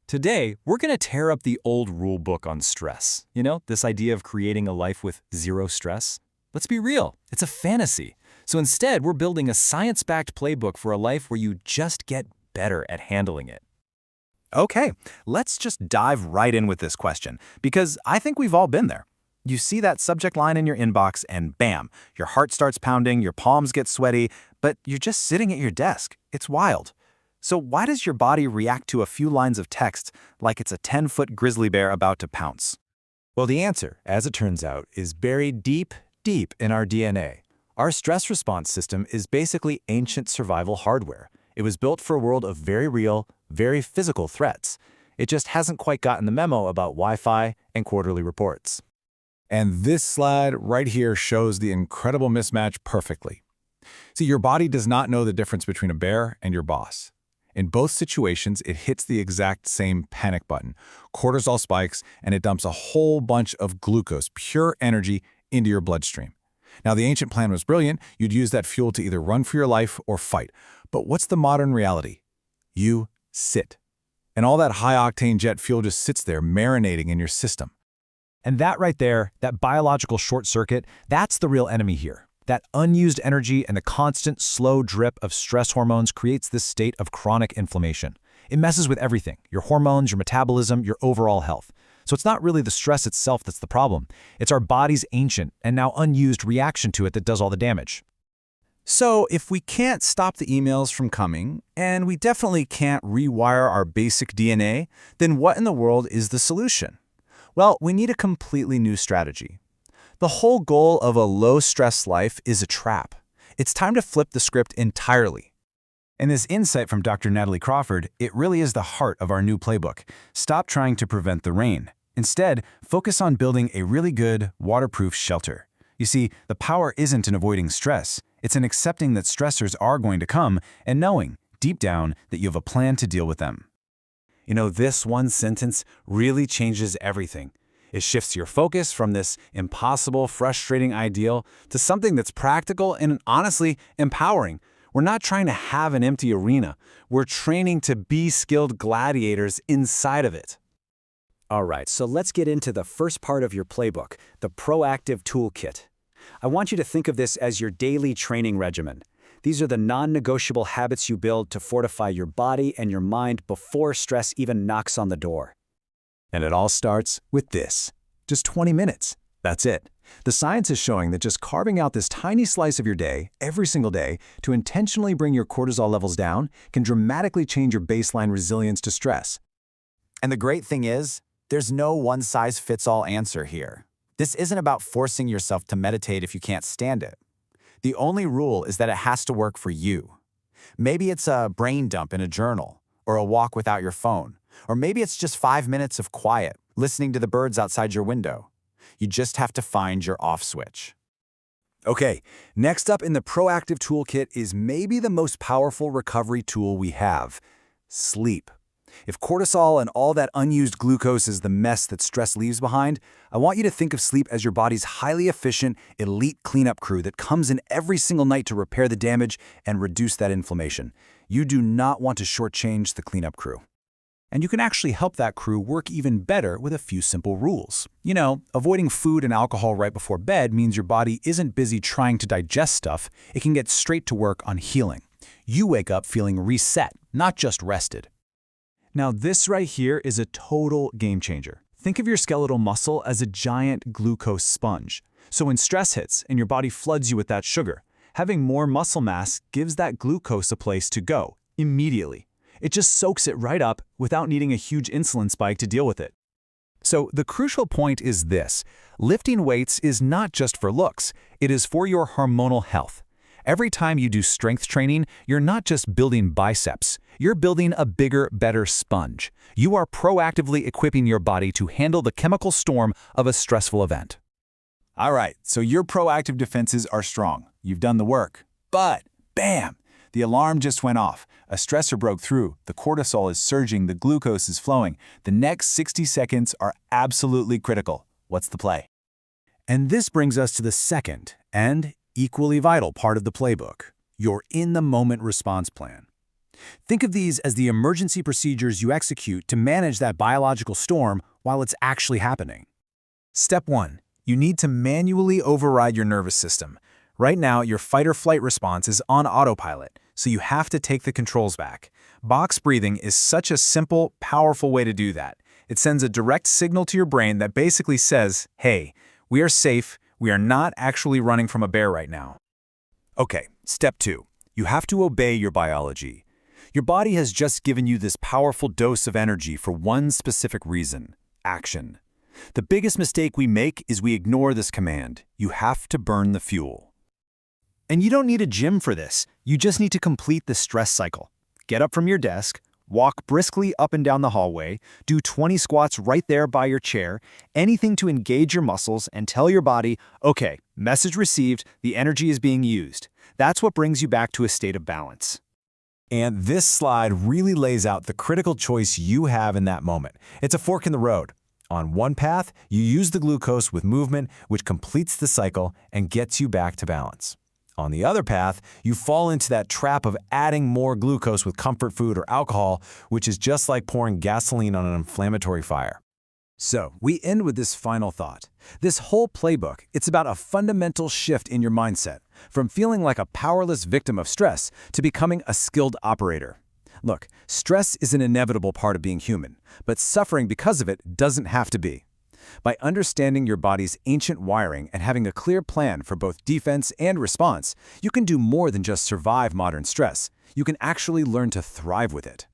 Today, we're going to tear up the old rule book on stress. You know, this idea of creating a life with zero stress? Let's be real, it's a fantasy. So instead, we're building a science-backed playbook for a life where you just get better at handling it. Okay, let's just dive right in with this question, because I think we've all been there. You see that subject line in your inbox and bam, your heart starts pounding, your palms get sweaty, but you're just sitting at your desk. It's wild. So why does your body react to a few lines of text like it's a 10-foot grizzly bear about to pounce? Well, the answer, as it turns out, is buried deep, deep in our DNA. Our stress response system is basically ancient survival hardware. It was built for a world of very real, very physical threats. It just hasn't quite gotten the memo about Wi-Fi and quarterly reports. And this slide right here shows the incredible mismatch perfectly. See, your body does not know the difference between a bear and your boss. In both situations, it hits the exact same panic button. Cortisol spikes, and it dumps a whole bunch of glucose, pure energy, into your bloodstream. Now, the ancient plan was brilliant. You'd use that fuel to either run for your life or fight. But what's the modern reality? You sit. And all that high-octane jet fuel just sits there marinating in your system. And that right there, that biological short circuit, that's the real enemy here. That unused energy and the constant slow drip of stress hormones creates this state of chronic inflammation. It messes with everything, your hormones, your metabolism, your overall health. So it's not really the stress itself that's the problem. It's our body's ancient and now unused reaction to it that does all the damage. So if we can't stop the emails from coming, and we definitely can't rewire our basic DNA, then what in the world is the solution? Well, we need a completely new strategy. The whole goal of a low-stress life is a trap. It's time to flip the script entirely. In this insight from Dr. Natalie Crawford, it really is the heart of our new playbook. Stop trying to prevent the rain. Instead, focus on building a really good, waterproof shelter. You see, the power isn't in avoiding stress. It's in accepting that stressors are going to come and knowing, deep down, that you have a plan to deal with them. You know, this one sentence really changes everything. It shifts your focus from this impossible, frustrating ideal to something that's practical and honestly empowering. We're not trying to have an empty arena. We're training to be skilled gladiators inside of it. All right, so let's get into the first part of your playbook, the proactive toolkit. I want you to think of this as your daily training regimen. These are the non-negotiable habits you build to fortify your body and your mind before stress even knocks on the door. And it all starts with this. Just 20 minutes. That's it. The science is showing that just carving out this tiny slice of your day, every single day, to intentionally bring your cortisol levels down can dramatically change your baseline resilience to stress. And the great thing is, there's no one-size-fits-all answer here. This isn't about forcing yourself to meditate if you can't stand it. The only rule is that it has to work for you. Maybe it's a brain dump in a journal, or a walk without your phone, or maybe it's just 5 minutes of quiet, listening to the birds outside your window. You just have to find your off switch. Okay, next up in the proactive toolkit is maybe the most powerful recovery tool we have: sleep. If cortisol and all that unused glucose is the mess that stress leaves behind, I want you to think of sleep as your body's highly efficient, elite cleanup crew that comes in every single night to repair the damage and reduce that inflammation. You do not want to shortchange the cleanup crew. And you can actually help that crew work even better with a few simple rules. You know, avoiding food and alcohol right before bed means your body isn't busy trying to digest stuff. It can get straight to work on healing. You wake up feeling reset, not just rested. Now, this right here is a total game changer. Think of your skeletal muscle as a giant glucose sponge. So when stress hits and your body floods you with that sugar, having more muscle mass gives that glucose a place to go immediately. It just soaks it right up without needing a huge insulin spike to deal with it. So the crucial point is this: lifting weights is not just for looks, it is for your hormonal health. Every time you do strength training, you're not just building biceps, you're building a bigger, better sponge. You are proactively equipping your body to handle the chemical storm of a stressful event. All right, so your proactive defenses are strong. You've done the work. But, bam! The alarm just went off. A stressor broke through. The cortisol is surging. The glucose is flowing. The next 60 seconds are absolutely critical. What's the play? And this brings us to the second and equally vital part of the playbook, your in-the-moment response plan. Think of these as the emergency procedures you execute to manage that biological storm while it's actually happening. Step 1. You need to manually override your nervous system. Right now, your fight-or-flight response is on autopilot, so you have to take the controls back. Box breathing is such a simple, powerful way to do that. It sends a direct signal to your brain that basically says, hey, we are safe, we are not actually running from a bear right now. Okay, step 2. You have to obey your biology. Your body has just given you this powerful dose of energy for one specific reason: action. The biggest mistake we make is we ignore this command. You have to burn the fuel. And you don't need a gym for this. You just need to complete the stress cycle. Get up from your desk, walk briskly up and down the hallway, do 20 squats right there by your chair, anything to engage your muscles and tell your body, okay, message received, the energy is being used. That's what brings you back to a state of balance. And this slide really lays out the critical choice you have in that moment. It's a fork in the road. On one path, you use the glucose with movement, which completes the cycle and gets you back to balance. On the other path, you fall into that trap of adding more glucose with comfort food or alcohol, which is just like pouring gasoline on an inflammatory fire. So, we end with this final thought. This whole playbook, it's about a fundamental shift in your mindset, from feeling like a powerless victim of stress to becoming a skilled operator. Look, stress is an inevitable part of being human, but suffering because of it doesn't have to be. By understanding your body's ancient wiring and having a clear plan for both defense and response, you can do more than just survive modern stress. You can actually learn to thrive with it.